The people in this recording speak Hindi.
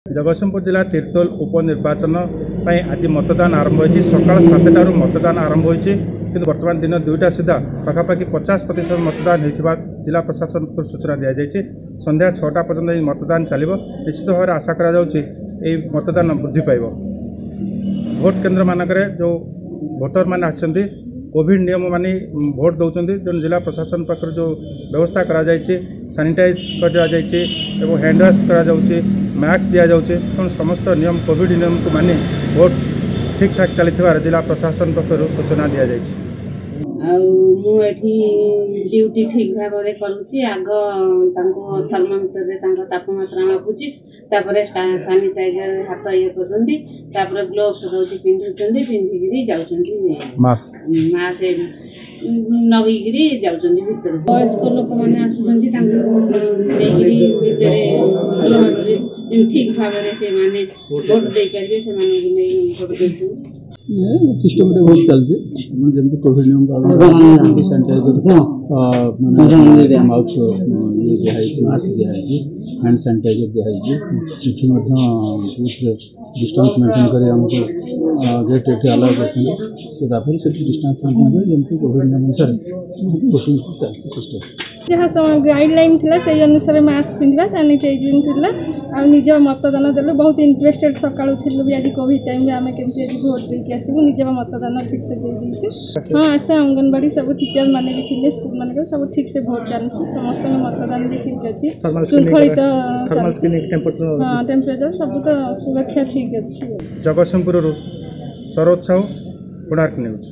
जगतसिंहपुर जिला तीर्तोल उपनिर्वाचन आज मतदान आरंभ होती सका 7टार मतदान आरंभ होती कि बर्तमान दिन 2टा सुधा पाखापाखि 50% मतदान होता जिला प्रशासन को सूचना दी जाए। संध्या 6टा पर्यटन मतदान चलो निश्चित भाव में आशा करा मतदान वृद्धि पाइब। भोट केन्द्र मानक जो भोटर मैंने आछंती कोविड नियम मानी भोट दौरान जो जिला प्रशासन पाखर जो व्यवस्था करा सैनिटाइज कर हैंड वाश कर मास्क दि जाऊे समस्त नियम कोविड नियम को मानी भोट ठीक ठाक चली जिला प्रशासन पक्षर सूचना दि जाए। ड्यूटी ठीक भाव में करुँच आग थर्मोमीटर तापमात्रा मापुची सानिटाइजर हाथ ये कर ग्लोव्स रोज पिंधुच्च मास्क नगीकि जाऊँ भर वयस्क लोक मैंने आसुँच ठीक भाव में भोट दे पारे से सिस्टम बहुत चलती जमी कोविड नियम पालन सैनिटाइजर मास्क मास्क दिखाई हैंड सैनिटाइजर दिखाई डिस्टेंस मेंटेन कर गेट एट अलाउ कर डिस्टेंस मेंटेन कर जमी कोविड नियम अनुसार सिस्टम जहाँ गाइडलाइन थी से अनुसार मास्क पिंधा सानिटाइजिंग थी निज मतदान देलु बहुत इंटरेस्टेड सकालू थी भी आज कोविड टाइम आम केमती आज भोट देके आसबू निज मतदान ठीक से दे हाँ आशा अंगनवाड़ी सब टीचर मैंने भी थे स्कूल मान सब ठीक से भोट चलती समस्त मतदान भी ठीक अच्छी श्रृंखलित हाँ टेम्परेचर सब तो सुरक्षा ठीक अच्छी। जगतसिंहपुर सरोज साहू कोणार्क न्यूज।